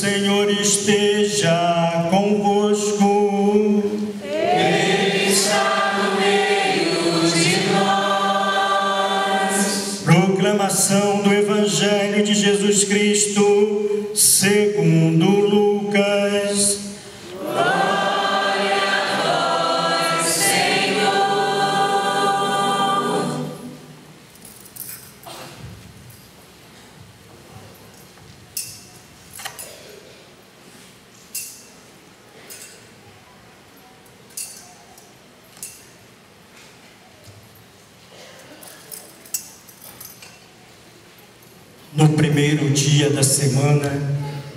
Senhor esteja convosco. Ele está no meio de nós. Proclamação do Evangelho de Jesus Cristo, segundo Lucas. Glória a vós, Senhor. No primeiro dia da semana,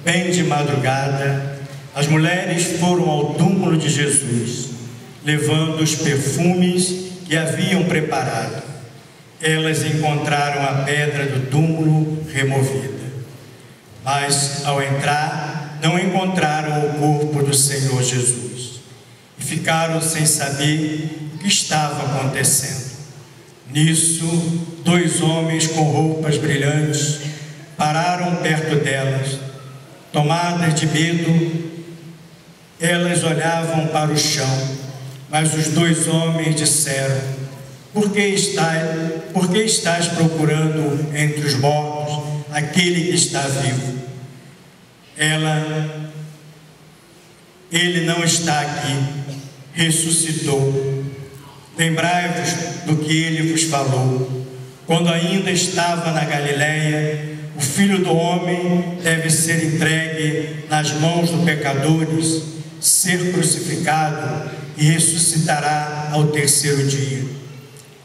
bem de madrugada, as mulheres foram ao túmulo de Jesus, levando os perfumes que haviam preparado. Elas encontraram a pedra do túmulo removida, mas ao entrar, não encontraram o corpo do Senhor Jesus e ficaram sem saber o que estava acontecendo. Nisso, 2 homens com roupas brilhantes pararam perto delas. Tomadas de medo, elas olhavam para o chão, mas os 2 homens disseram: Por que estás procurando entre os mortos aquele que está vivo? Ele não está aqui, ressuscitou. Lembrai-vos do que ele vos falou. Quando ainda estava na Galiléia, o Filho do Homem deve ser entregue nas mãos dos pecadores, ser crucificado e ressuscitará ao 3º dia.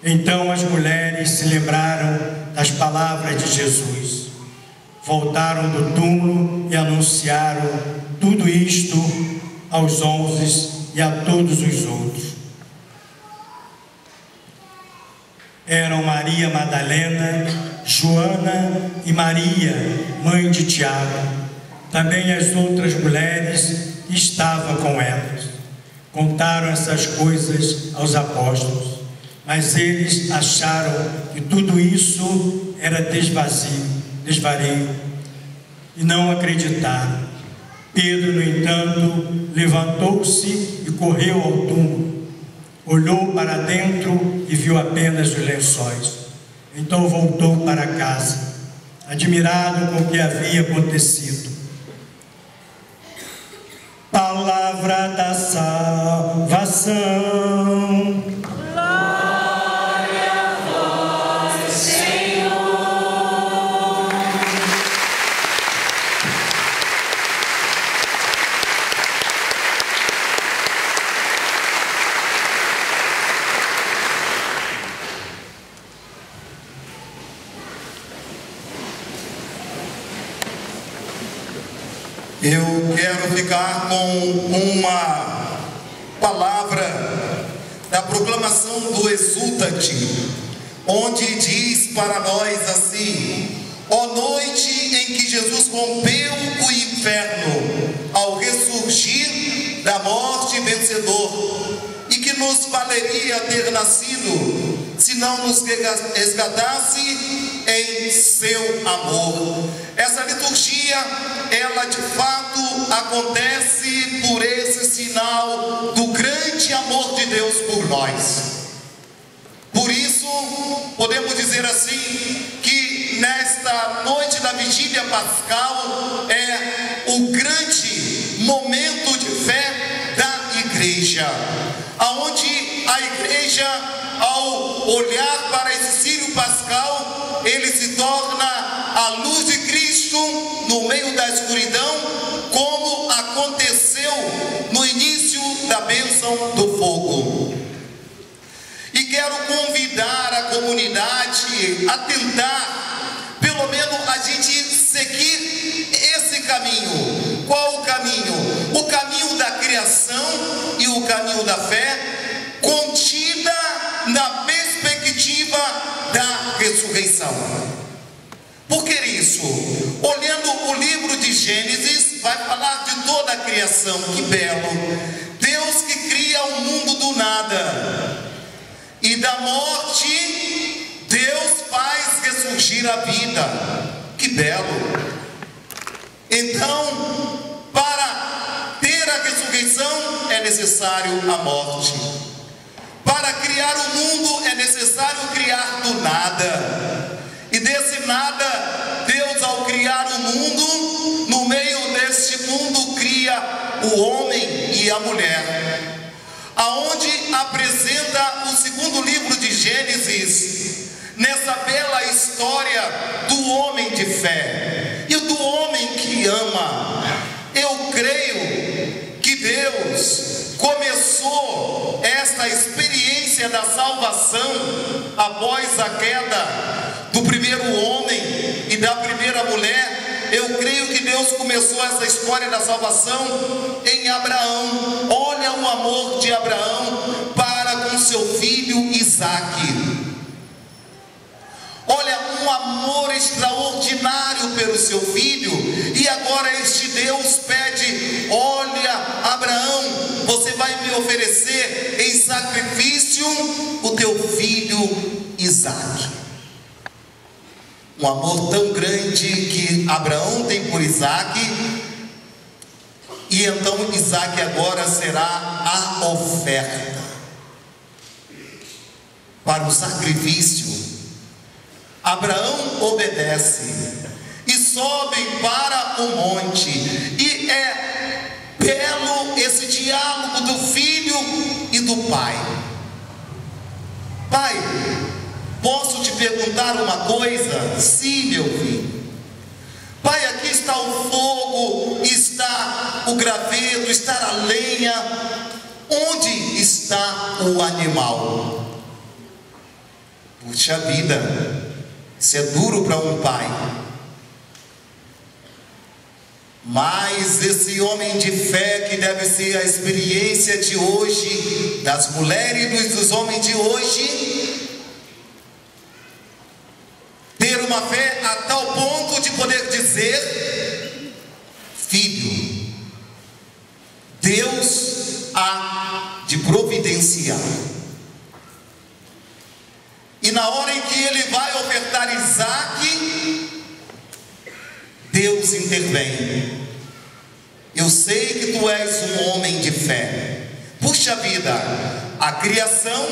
Então as mulheres se lembraram das palavras de Jesus. Voltaram do túmulo e anunciaram tudo isto aos 11 e a todos os outros. Eram Maria Madalena, Joana e Maria, mãe de Tiago, também as outras mulheres que estavam com elas. Contaram essas coisas aos apóstolos, mas eles acharam que tudo isso era desvario, e não acreditaram. Pedro, no entanto, levantou-se e correu ao túmulo. Olhou para dentro e viu apenas os lençóis. Então voltou para casa, admirado com o que havia acontecido. Palavra da salvação. Glória a vós, Senhor. Eu quero ficar com uma palavra da proclamação do Exultate, onde diz para nós assim: ó noite em que Jesus rompeu o inferno ao ressurgir da morte vencedor, e que nos valeria ter nascido se não nos resgatasse em seu amor. Essa liturgia, ela de fato acontece por esse sinal do grande amor de Deus por nós. Por isso, podemos dizer assim, que nesta noite da vigília pascal é o grande momento de fé da igreja, aonde a igreja, ao olhar para esse círio pascal, ele se torna a luz de Cristo no meio da escuridão, como aconteceu no início da bênção do fogo. E quero convidar a comunidade a tentar, pelo menos, a gente seguir esse caminho. Qual o caminho? O caminho da criação e o caminho da fé, contida na perspectiva da ressurreição. Por que isso? Olhando o livro de Gênesis, vai falar de toda a criação. Que belo! Deus que cria o mundo do nada, e da morte Deus faz ressurgir a vida. Que belo! Então, para ter a ressurreição é necessário a morte. Para criar o mundo é necessário criar do nada. E desse nada, Deus, ao criar o mundo, no meio deste mundo cria o homem e a mulher. Aonde apresenta o segundo livro de Gênesis, nessa bela história do homem de fé e do homem que ama. Eu creio que Deus começou esta experiência da salvação após a queda do primeiro homem e da primeira mulher. Eu creio que Deus começou essa história da salvação em Abraão. Olha o amor de Abraão para com seu filho Isaque. Olha, um amor extraordinário pelo seu filho. E agora este Deus pede: olha, Abraão, você vai me oferecer em sacrifício o teu filho Isaque. Um amor tão grande que Abraão tem por Isaque. E então Isaque agora será a oferta para o sacrifício. Abraão obedece e sobem para o monte. E é belo esse diálogo do filho e do pai. Pai, posso te perguntar uma coisa? Sim, meu filho. Pai, aqui está o fogo, está o graveto, está a lenha. Onde está o animal? Puxa vida, isso é duro para um pai. Mas esse homem de fé, que deve ser a experiência de hoje, das mulheres e dos homens de hoje, ter uma fé a tal ponto de poder dizer: filho, Deus há de providenciar. E na hora em que ele vai ofertar Isaque, Deus intervém. Eu sei que tu és um homem de fé. Puxa vida, a criação,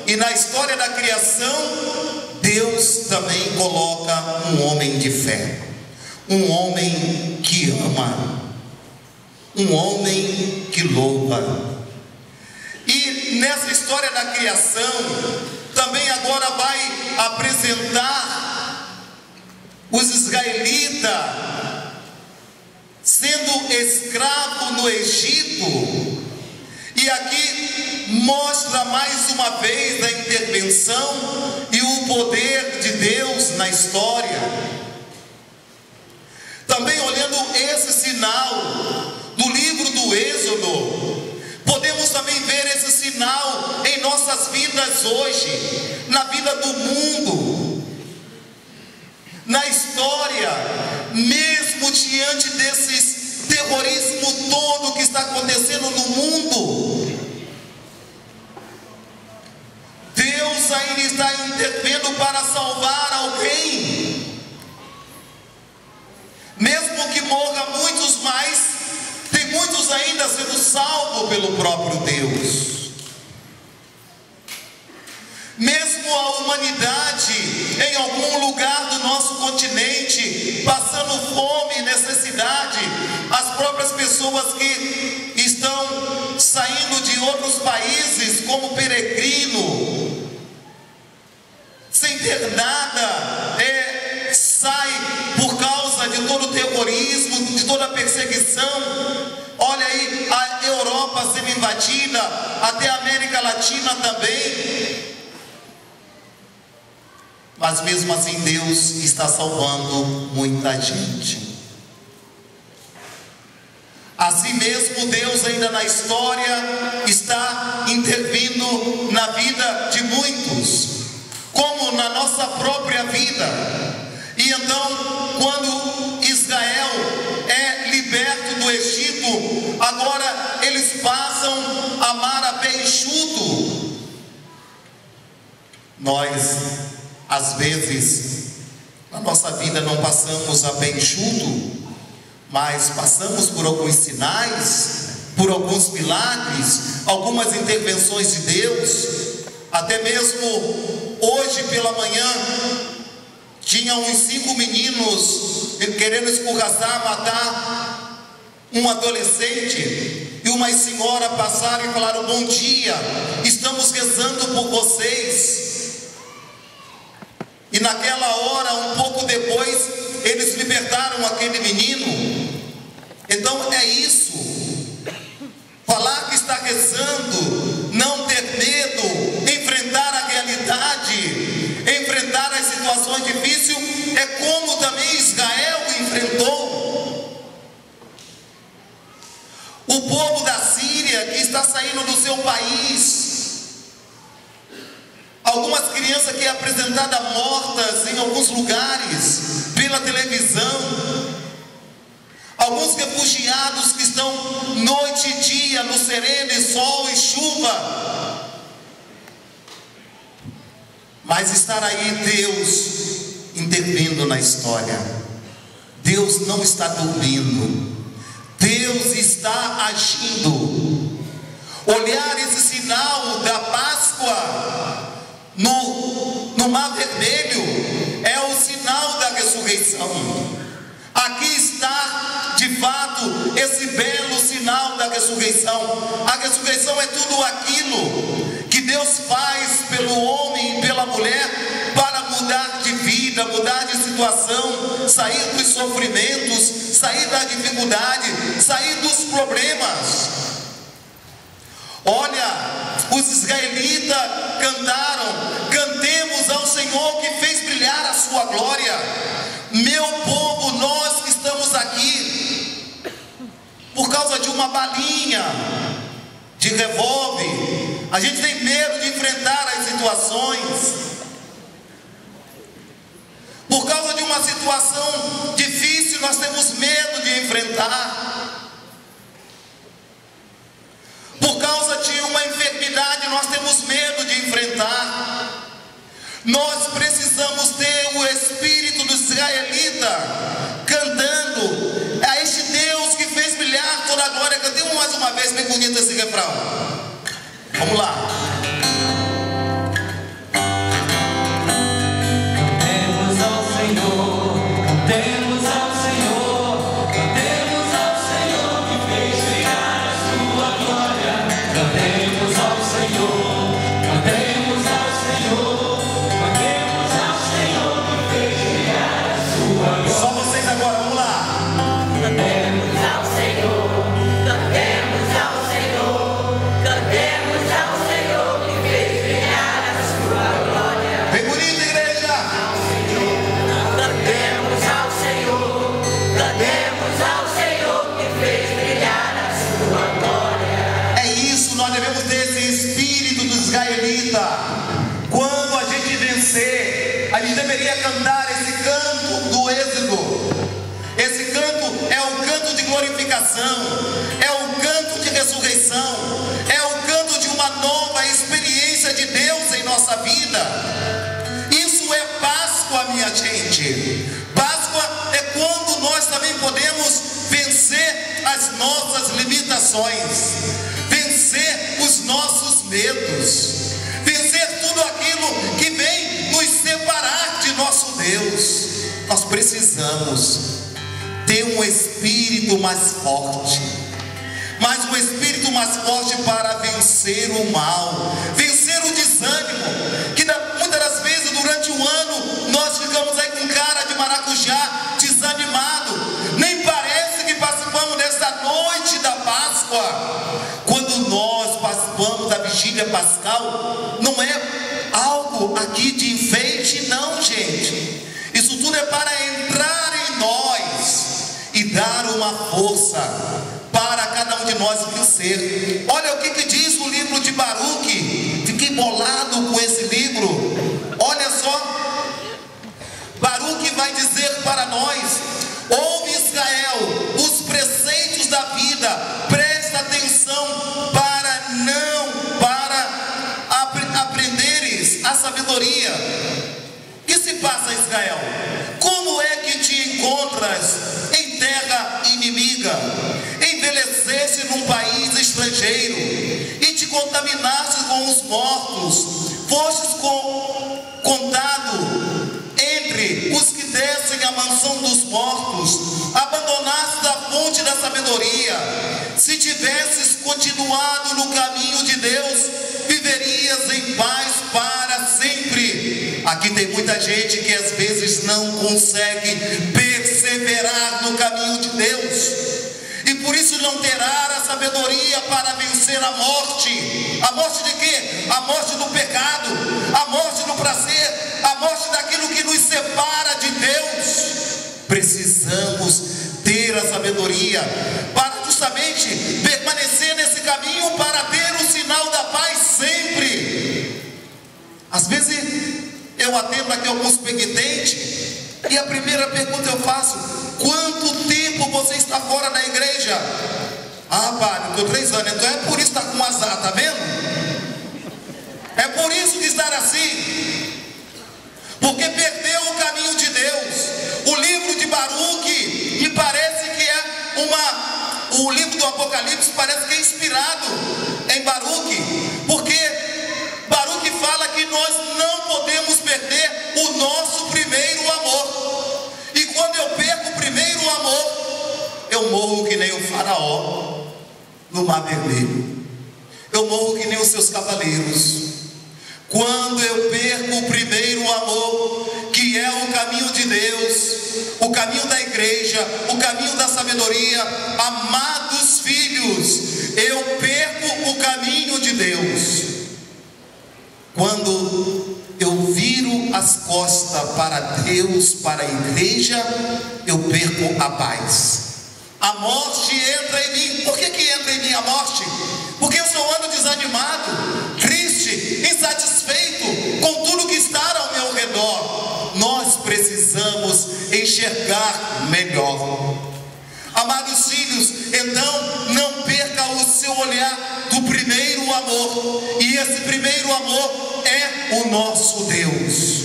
e na história da criação, Deus também coloca um homem de fé. Um homem que ama. Um homem que louva. E nessa história da criação, também agora vai apresentar os israelitas sendo escravo no Egito. E aqui mostra mais uma vez a intervenção e o poder de Deus na história. Também olhando esse sinal do livro do Êxodo, podemos também ver esse sinal em nossas vidas hoje, na vida do mundo, na história, mesmo diante desse terrorismo todo que está acontecendo no mundo. Deus ainda está intervindo para salvar alguém, mesmo que morra muitos mais. Tem muitos ainda sendo salvos pelo próprio Deus. Mesmo a humanidade em algum lugar do nosso continente passando fome e necessidade, as próprias pessoas que estão saindo de outros países como peregrino, sem ter nada, sai por causa de todo o terrorismo, de toda a perseguição. Olha aí, a Europa sendo invadida, até a América Latina também. Mas mesmo assim Deus está salvando muita gente. Assim mesmo Deus ainda na história está intervindo na vida de muitos, como na nossa própria vida. E então, quando Israel é liberto do Egito, agora eles passam a amar a pé enxuto. Nós, às vezes, na nossa vida não passamos a pé enxuto, mas passamos por alguns sinais, por alguns milagres, algumas intervenções de Deus. Até mesmo hoje pela manhã tinha uns 5 meninos querendo escorraçar, matar um adolescente, e umas senhoras passaram e falaram: bom dia, estamos rezando por vocês. E naquela hora, um pouco depois, eles libertaram aquele menino. Então é isso, falar que está rezando, não ter medo, enfrentar a realidade, enfrentar as situações difíceis, é como também Israel enfrentou. O povo da Síria que está saindo do seu país, algumas crianças que é apresentada mortas em alguns lugares pela televisão, alguns refugiados que estão noite e dia no sereno, sol e chuva. Mas estar aí Deus intervindo na história. Deus não está dormindo, Deus está agindo. Olhar esse sinal da Páscoa no Mar Vermelho é o sinal da ressurreição. Aqui está de fato esse belo sinal da ressurreição. A ressurreição é tudo aquilo que Deus faz pelo homem e pela mulher para mudar de vida, mudar de situação, sair dos sofrimentos, sair da dificuldade, sair dos problemas. Olha, os israelitas cantaram: cantemos ao Senhor que fez brilhar a sua glória. Meu povo, nós que estamos aqui por causa de uma balinha de revólver, a gente tem medo de enfrentar as situações. Por causa de uma situação difícil, nós temos medo de enfrentar. Por causa de uma enfermidade, nós temos medo de enfrentar. Nós precisamos ter o espírito do israelita cantando a este Deus que fez brilhar toda a glória. Cantemos mais uma vez bem bonito esse refrão. Vamos lá. Cantemos ao Senhor, cantemos ao Senhor, cantemos ao Senhor que fez brilhar a sua glória. Cantemos ao Senhor, cantemos ao Senhor, cantemos ao Senhor que fez brilhar a sua glória. Só vocês agora, vamos lá. Cantemos ao Senhor, cantemos ao Senhor, cantemos ao Senhor que fez brilhar a sua glória. Bem bonito, igreja. Cantemos ao Senhor, cantemos ao Senhor que fez brilhar a sua glória. É isso, nós devemos ter esse espírito do israelita. Quando a gente vencer, a gente deveria cantar esse canto do Êxodo. Esse canto é o canto de glorificação, é o canto de ressurreição, é o canto de uma nova experiência de Deus em nossa vida. Isso é Páscoa, minha gente. Páscoa é quando nós também podemos vencer as nossas limitações, vencer os nossos medos, vencer tudo aquilo que vem nos separar de nosso Deus. Nós precisamos ter um espírito mais forte, mas um espírito mais forte para vencer o mal, vencer o desânimo, que muitas das vezes durante o ano nós ficamos aí com cara de maracujá, desanimado, nem parece que participamos dessa noite da Páscoa. Quando nós participamos da vigília pascal, não é algo aqui de enfeite, não, gente. Isso tudo é para entrar em nós e dar uma força para cada um de nós vencer. Olha o que diz o livro de Baruque. Fiquei bolado com esse livro. Olha só, Baruque vai dizer para nós: ouve Israel, os preceitos da vida, presta atenção para aprenderes a sabedoria. O que se passa, Israel? Como é que te encontras em terra inimiga? mortos, fostes contado entre os que descem à mansão dos mortos, abandonastes a fonte da sabedoria. Se tivesses continuado no caminho de Deus, viverias em paz para sempre. Aqui tem muita gente que às vezes não consegue perseverar no caminho de Deus, e por isso não terá a sabedoria para vencer a morte. A morte de quê? A morte do pecado, a morte do prazer, a morte daquilo que nos separa de Deus. Precisamos ter a sabedoria para justamente permanecer nesse caminho, para ter o sinal da paz sempre. Às vezes eu atendo aqui alguns penitentes e a primeira pergunta eu faço: quanto tempo você está fora da igreja? Ah, padre, estou 3 anos. Então é por isso que está com azar, tá vendo? É por isso que está assim, porque perdeu o caminho de Deus. O livro de Baruque, me parece que é o livro do Apocalipse parece que é inspirado em Baruque, porque Baruque fala que nós não podemos perder o nosso primeiro amor. E quando eu perco o primeiro amor, eu morro que nem o faraó no Mar Vermelho. Eu morro que nem os seus cavaleiros. Quando eu perco o primeiro amor, que é o caminho de Deus, o caminho da igreja, o caminho da sabedoria, amados filhos, eu perco o caminho de Deus. Quando eu viro as costas para Deus, para a igreja, eu perco a paz. A morte entra em mim. Por que entra em mim a morte? Porque eu só ando desanimado, triste, insatisfeito com tudo que está ao meu redor. Nós precisamos enxergar melhor. Amados filhos, então não perca o seu olhar do primeiro amor. E esse primeiro amor é o nosso Deus.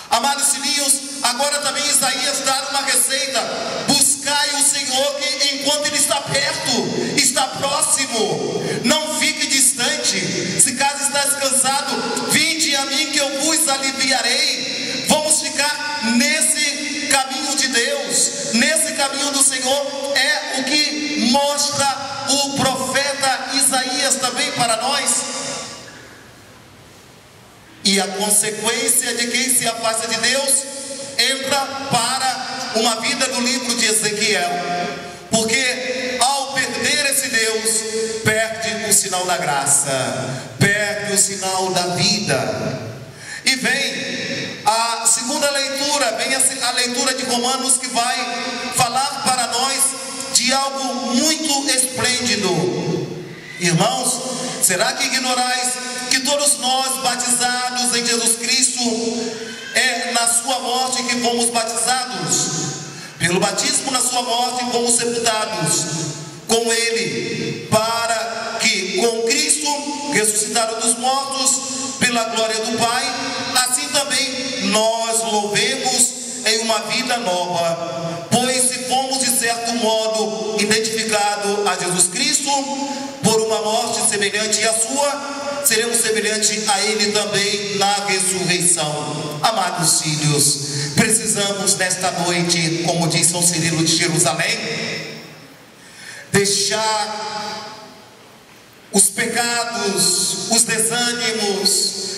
Amados filhos, agora também Isaías dá uma receita: buscai o Senhor enquanto Ele está perto, está próximo, não fique distante. Se caso estás cansado, vinde a mim que eu vos aliviarei. Vamos ficar nesse caminho de Deus, nesse caminho do Senhor. É o que mostra o profeta Isaías também para nós. E a consequência de quem se afasta de Deus entra para uma vida do livro de Ezequiel, porque ao perder esse Deus, perde o sinal da graça, perde o sinal da vida. E vem a segunda leitura, vem a leitura de Romanos, que vai falar para nós de algo muito esplêndido. Irmãos, será que ignorais que todos nós batizados em Jesus Cristo, é na sua morte que fomos batizados? Pelo batismo na sua morte fomos sepultados com Ele, para que com Cristo, ressuscitado dos mortos, pela glória do Pai, assim também nós louvemos em uma vida nova. Pois se fomos de certo modo identificados a Jesus Cristo por uma morte semelhante à sua, seremos semelhantes a Ele também na ressurreição. Amados filhos, precisamos nesta noite, como diz São Cirilo de Jerusalém, deixar os pecados, os desânimos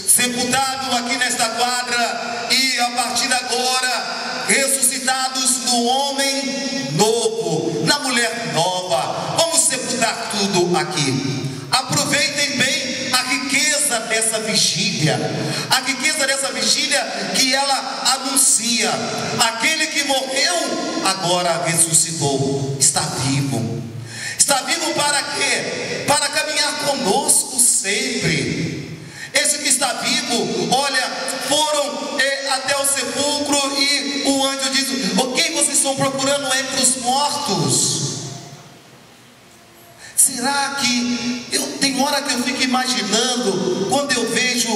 sepultados aqui nesta quadra, e a partir de agora ressuscitados no homem novo, na mulher nova. Vamos sepultar tudo aqui. Aproveitem bem a riqueza dessa vigília, a riqueza dessa vigília que ela anuncia: aquele que morreu agora ressuscitou, está vivo. Está vivo para quê? Para caminhar conosco sempre. Esse que está vivo, olha, foram até o sepulcro, e o anjo diz: quem vocês estão procurando entre os mortos? Será que tem hora que eu fico imaginando, quando eu vejo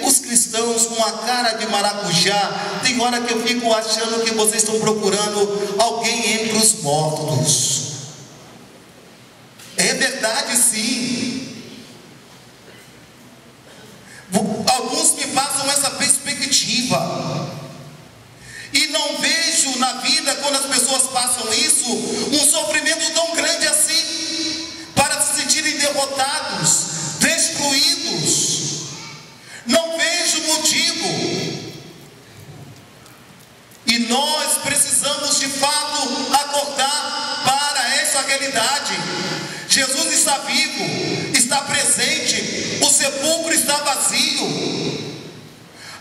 os cristãos com a cara de maracujá, tem hora que eu fico achando que vocês estão procurando alguém entre os mortos. É verdade, sim. Alguns me passam essa perspectiva. E não vejo na vida, quando as pessoas passam isso, um sofrimento tão grande assim, para se sentirem derrotados, destruídos. Não vejo motivo. E nós precisamos de fato acordar para essa realidade. Jesus está vivo, está presente, o sepulcro está vazio.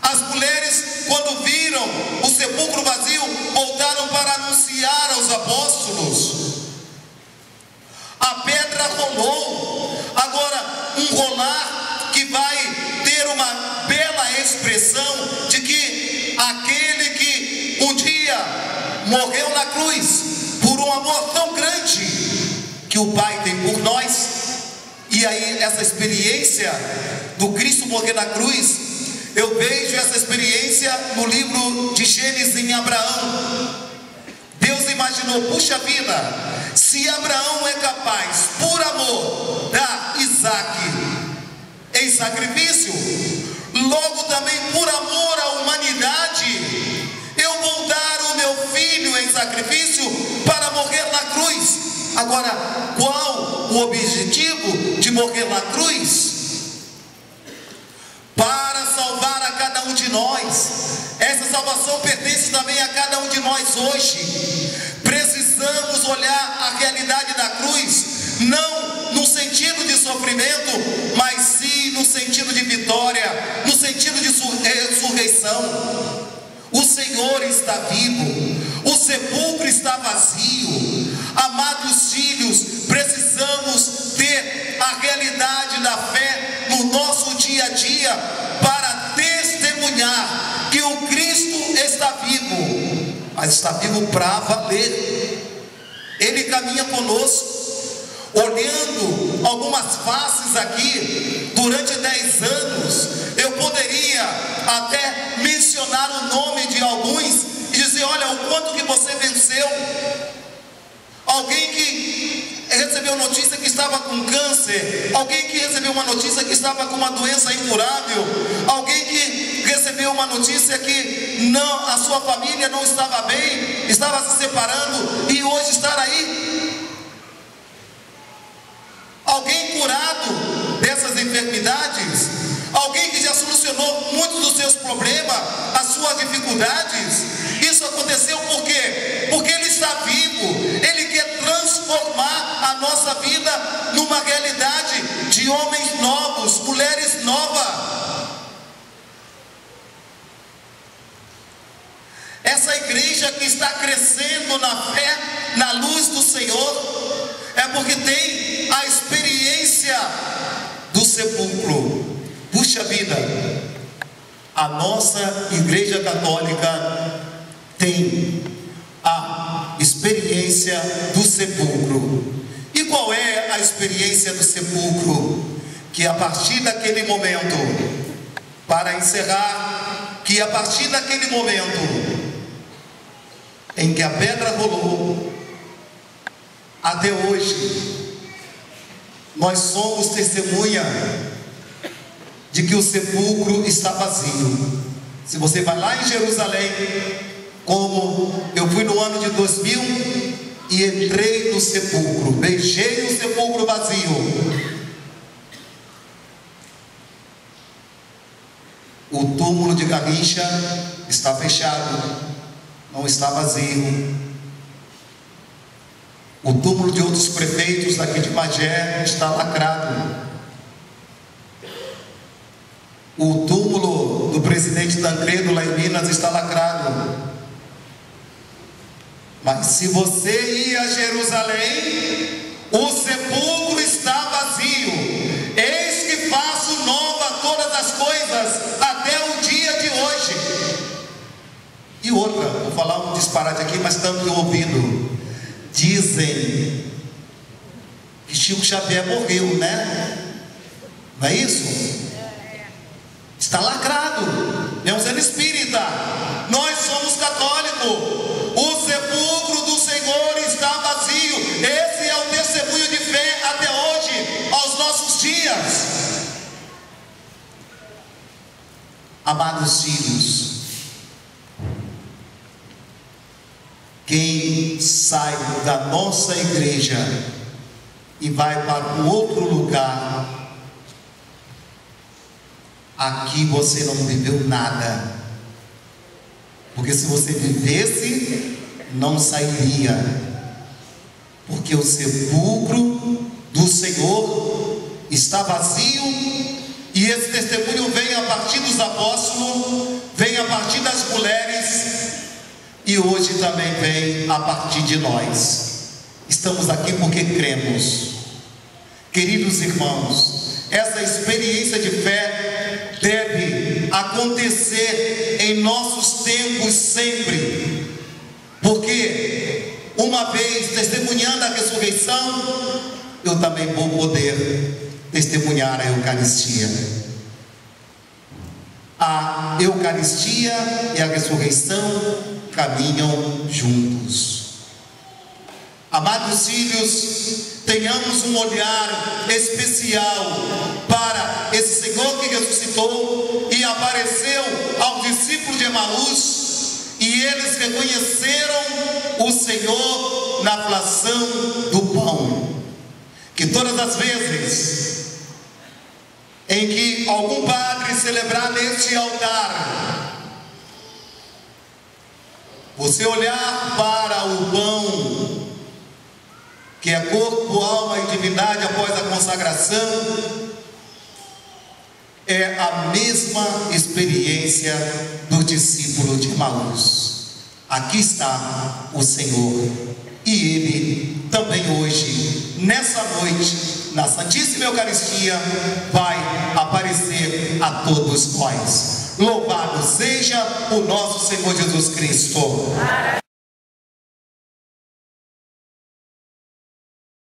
As mulheres, quando viram o sepulcro vazio, voltaram para anunciar aos apóstolos. A pedra rolou. Agora, um rolar que vai ter uma bela expressão de que aquele que um dia morreu na cruz, por um amor tão grande que o Pai tem por nós. E aí, essa experiência do Cristo morrer na cruz, eu vejo essa experiência no livro de Gênesis em Abraão. Deus imaginou, puxa vida, se Abraão é capaz, por amor, dar Isaac em sacrifício, logo também por amor à humanidade, eu vou dar o meu filho em sacrifício para morrer na cruz. Agora, qual o objetivo de morrer na cruz? Para salvar a cada um de nós. Essa salvação pertence também a cada um de nós hoje. Precisamos olhar a realidade da cruz, não no sentido de sofrimento, mas sim no sentido de vitória, no sentido de ressurreição. O Senhor está vivo, o sepulcro está vazio. Amados filhos, precisamos ter a realidade da fé no nosso dia a dia para testemunhar que o Cristo está vivo, mas está vivo para valer. Ele caminha conosco. Olhando algumas faces aqui durante 10 anos, eu poderia até mencionar o nome de alguns e dizer: olha, o quanto que você venceu. Alguém que recebeu notícia que estava com câncer, alguém que recebeu uma notícia que estava com uma doença incurável, alguém que recebeu uma notícia que não, a sua família não estava bem, estava se separando e hoje está aí. Alguém curado dessas enfermidades, alguém que já solucionou muitos dos seus problemas, as suas dificuldades. Isso aconteceu por quê? Porque Ele está vivo. Ele quer transformar a nossa vida numa realidade de homens novos, mulheres novas. Essa igreja que está crescendo na fé, na luz do Senhor, é porque tem a experiência do sepulcro. Puxa vida, a nossa igreja católica tem a experiência do sepulcro. E qual é a experiência do sepulcro? Que a partir daquele momento, para encerrar, que a partir daquele momento em que a pedra rolou, até hoje, nós somos testemunha de que o sepulcro está vazio. Se você vai lá em Jerusalém, como eu fui no ano de 2000 e entrei no sepulcro, beijei o sepulcro vazio. O túmulo de Garrincha está fechado, não está vazio. O túmulo de outros prefeitos daqui de Magé está lacrado. O túmulo do presidente Tancredo lá em Minas está lacrado. Mas se você ir a Jerusalém, o sepulcro está vazio. Eis que faço nova todas as coisas até o dia de hoje. E outra, vou falar um disparate aqui, mas estamos ouvindo. Dizem que Chico Xavier morreu, né? Não é isso? Está lacrado. Não sendo espírita, nós somos católicos. O sepulcro do Senhor está vazio. Esse é o testemunho de fé até hoje, aos nossos dias. Amados filhos, quem sai da nossa igreja e vai para um outro lugar, aqui você não viveu nada, porque se você vivesse, não sairia, porque o sepulcro do Senhor está vazio. E esse testemunho vem a partir dos apóstolos, vem a partir das mulheres, e hoje também vem a partir de nós. Estamos aqui porque cremos. Queridos irmãos, essa experiência de fé deve acontecer em nossos tempos sempre, porque uma vez testemunhando a ressurreição, eu também vou poder testemunhar a Eucaristia. A Eucaristia e a ressurreição caminham juntos. Amados filhos, tenhamos um olhar especial para esse Senhor que ressuscitou e apareceu aos discípulos de Emaús, e eles reconheceram o Senhor na fração do pão. Que todas as vezes em que algum padre celebrar neste altar, você olhar para o pão, que é corpo, alma e divindade após a consagração, é a mesma experiência do discípulo de Emaús. Aqui está o Senhor, e Ele também hoje, nessa noite, na Santíssima Eucaristia, vai aparecer a todos nós. Louvado seja o nosso Senhor Jesus Cristo.